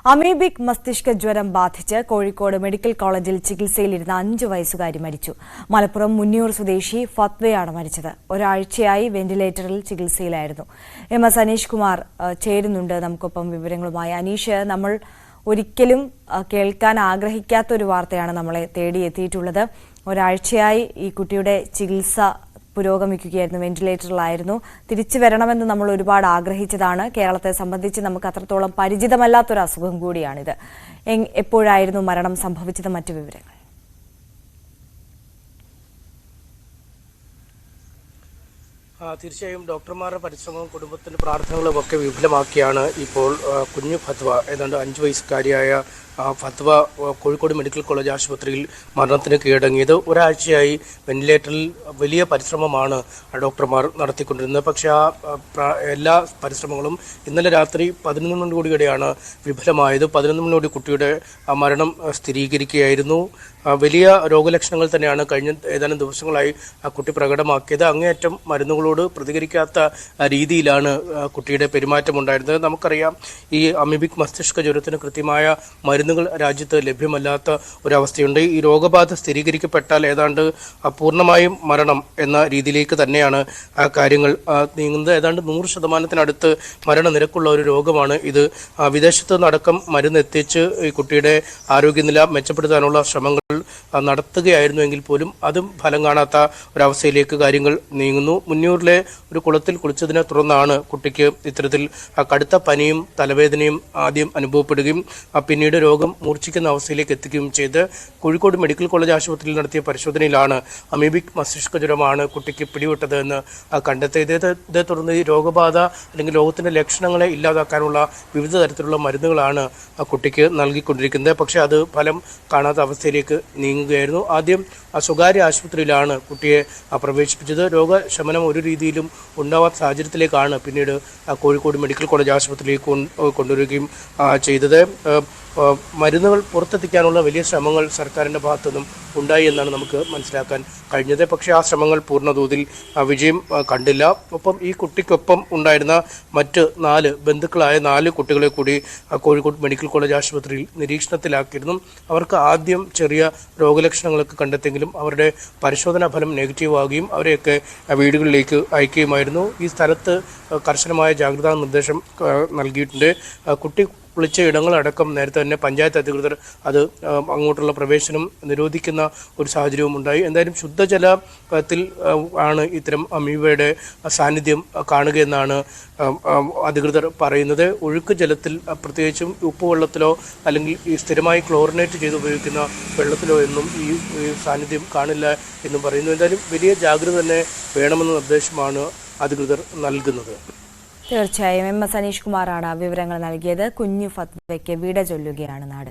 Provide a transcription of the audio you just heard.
Amoebic മസ്തിഷ്ക ജ്വരം ബാധിച്ച് കോഴിക്കോട് മെഡിക്കൽ കോളേജിൽ ചികിത്സയിലിരുന്ന 5 വയസ്സുകാരി മരിച്ചു. മലപ്പുറം മുന്നിയൂർ സ്വദേശി ഫത്വയാണ് മരിച്ചത്. ഒരാഴ്ചയായി വെന്റിലേറ്ററിൽ ചികിത്സയിലായിരുന്നു. എസ് അനീഷ് കുമാർ ചേരുന്നുണ്ട് നമുക്കൊപ്പം വിവരങ്ങളുമായി. അനീഷ്, നമ്മൾ ഒരിക്കലും കേൾക്കാൻ ആഗ്രഹിക്കാത്ത ഒരു വാർത്തയാണ് നമ്മളെ തേടിയെത്തിയിട്ടുള്ളത്. ഒരാഴ്ചയായി ഈ കുട്ടിയുടെ ചികിത്സ പുരോഗമിക്കുകയായിരുന്നു, വെന്റിലേറ്ററിലായിരുന്നു. തിരിച്ചു വരണമെന്ന് നമ്മൾ ഒരുപാട് ആഗ്രഹിച്ചതാണ്. കേരളത്തെ സംബന്ധിച്ച് നമുക്ക് അത്രത്തോളം പരിചിതമല്ലാത്തൊരു അസുഖം കൂടിയാണിത്. എപ്പോഴായിരുന്നു മരണം സംഭവിച്ചത്? മറ്റു വിവരങ്ങൾ? തീർച്ചയായും ഡോക്ടർമാരുടെ പരിശ്രമവും കുടുംബത്തിൻ്റെ പ്രാർത്ഥനകളും ഒക്കെ വിഫലമാക്കിയാണ് ഇപ്പോൾ കുഞ്ഞു ഫത്വ, ഏതാണ്ട് 5 വയസ്സുകാരിയായ ഫത്വ കോഴിക്കോട് മെഡിക്കൽ കോളേജ് ആശുപത്രിയിൽ മരണത്തിന് കീഴടങ്ങിയത്. ഒരാഴ്ചയായി വെന്റിലേറ്ററിൽ വലിയ പരിശ്രമമാണ് ഡോക്ടർമാർ നടത്തിക്കൊണ്ടിരുന്നത്. പക്ഷേ എല്ലാ പരിശ്രമങ്ങളും ഇന്നലെ രാത്രി 11 മണിയോടെയാണ് വിഫലമായത്. 11 മണിയോടെ കുട്ടിയുടെ മരണം സ്ഥിരീകരിക്കുകയായിരുന്നു. വലിയ രോഗലക്ഷണങ്ങൾ തന്നെയാണ് കഴിഞ്ഞ ഏതാനും ദിവസങ്ങളായി ആ കുട്ടി പ്രകടമാക്കിയത്. അങ്ങേയറ്റം മരുന്നുകളോട് പ്രതികരിക്കാത്ത രീതിയിലാണ് കുട്ടിയുടെ പെരുമാറ്റമുണ്ടായിരുന്നത്. നമുക്കറിയാം, ഈ അമീബിക് മസ്തിഷ്ക ജ്വരത്തിന് കൃത്യമായ മരുന്നുകൾ രാജ്യത്ത് ലഭ്യമല്ലാത്ത ഒരവസ്ഥയുണ്ട്. ഈ രോഗബാധ സ്ഥിരീകരിക്കപ്പെട്ടാൽ ഏതാണ്ട് പൂർണ്ണമായും മരണം എന്ന രീതിയിലേക്ക് തന്നെയാണ് കാര്യങ്ങൾ നീങ്ങുന്നത്. ഏതാണ്ട് 100% മരണനിരക്കുള്ള ഒരു രോഗമാണ് ഇത്. വിദേശത്ത് നിന്നടക്കം മരുന്ന് എത്തിച്ച് ഈ കുട്ടിയുടെ ആരോഗ്യനില മെച്ചപ്പെടുത്താനുള്ള ശ്രമങ്ങൾ നടത്തുകയായിരുന്നുവെങ്കിൽ പോലും അതും ഫലം കാണാത്ത ഒരവസ്ഥയിലേക്ക് കാര്യങ്ങൾ നീങ്ങുന്നു. മുന്നിയൂരിലെ ഒരു കുളത്തിൽ കുളിച്ചതിനെ തുടർന്നാണ് കുട്ടിക്ക് ഇത്തരത്തിൽ കടുത്ത പനിയും തലവേദനയും ആദ്യം അനുഭവപ്പെടുകയും പിന്നീട് രോഗം മൂർച്ഛിക്കുന്ന അവസ്ഥയിലേക്ക് എത്തുകയും ചെയ്ത് കോഴിക്കോട് മെഡിക്കൽ കോളേജ് ആശുപത്രിയിൽ നടത്തിയ പരിശോധനയിലാണ് അമീബിക് മസ്തിഷ്ക ജ്വരമാണ് കുട്ടിക്ക് പിടിപെട്ടത് എന്ന് കണ്ടെത്തിയത്. ഇതേ തുടർന്ന് ഈ രോഗബാധ അല്ലെങ്കിൽ രോഗത്തിൻ്റെ ലക്ഷണങ്ങളെ ഇല്ലാതാക്കാനുള്ള വിവിധ തരത്തിലുള്ള മരുന്നുകളാണ് കുട്ടിക്ക് നൽകിക്കൊണ്ടിരിക്കുന്നത്. പക്ഷേ അത് ഫലം കാണാത്ത അവസ്ഥയിലേക്ക് നീങ്ങുകയായിരുന്നു. ആദ്യം സ്വകാര്യ ആശുപത്രിയിലാണ് കുട്ടിയെ പ്രവേശിപ്പിച്ചത്. രോഗശമനം ഒരു രീതിയിലും ഉണ്ടാവാത്ത സാഹചര്യത്തിലേക്കാണ് പിന്നീട് കോഴിക്കോട് മെഡിക്കൽ കോളേജ് ആശുപത്രിയിലേക്ക് കൊണ്ടുവരികയും ചെയ്തത്. മരുന്നുകൾ പുറത്തെത്തിക്കാനുള്ള വലിയ ശ്രമങ്ങൾ സർക്കാരിൻ്റെ ഭാഗത്തുനിന്നും ഉണ്ടായി എന്നാണ് നമുക്ക് മനസ്സിലാക്കാൻ കഴിഞ്ഞത്. പക്ഷേ ആ ശ്രമങ്ങൾ പൂർണ്ണതോതിൽ വിജയം കണ്ടില്ല. ഒപ്പം ഈ കുട്ടിക്കൊപ്പം ഉണ്ടായിരുന്ന മറ്റ് 4 ബന്ധുക്കളായ 4 കുട്ടികളെ കൂടി കോഴിക്കോട് മെഡിക്കൽ കോളേജ് ആശുപത്രിയിൽ നിരീക്ഷണത്തിലാക്കിയിരുന്നു. അവർക്ക് ആദ്യം ചെറിയ രോഗലക്ഷണങ്ങളൊക്കെ കണ്ടെത്തിയെങ്കിലും അവരുടെ പരിശോധനാ ഫലം നെഗറ്റീവ് ആവുകയും അവരെയൊക്കെ വീടുകളിലേക്ക് അയക്കുകയുമായിരുന്നു. ഈ സ്ഥലത്ത് കർശനമായ ജാഗ്രതാ നിർദ്ദേശം നൽകിയിട്ടുണ്ട്. കുട്ടി കുളിച്ച ഇടങ്ങളടക്കം നേരത്തെ തന്നെ പഞ്ചായത്ത് അധികൃതർ അത് അങ്ങോട്ടുള്ള പ്രവേശനം നിരോധിക്കുന്ന ഒരു സാഹചര്യവും ഉണ്ടായി. എന്തായാലും ശുദ്ധജലത്തിൽ ആണ് ഇത്തരം അമീബയുടെ സാന്നിധ്യം കാണുകയെന്നാണ് അധികൃതർ പറയുന്നത്. ഒഴുക്ക് ജലത്തിൽ, പ്രത്യേകിച്ചും ഉപ്പുവെള്ളത്തിലോ അല്ലെങ്കിൽ ഈ സ്ഥിരമായി ക്ലോറിനേറ്റ് ചെയ്ത് ഉപയോഗിക്കുന്ന വെള്ളത്തിലോ എന്നും ഈ സാന്നിധ്യം കാണില്ല എന്നും പറയുന്നു. എന്തായാലും വലിയ ജാഗ്രത തന്നെ വേണമെന്ന നിർദ്ദേശമാണ് അധികൃതർ നൽകുന്നത്. തീർച്ചയായും എസ് അനീഷ് കുമാറാണ് വിവരങ്ങൾ നൽകിയത്. കുഞ്ഞു ഫത്വയ്ക്ക് വിട ചൊല്ലുകയാണ് നാട്.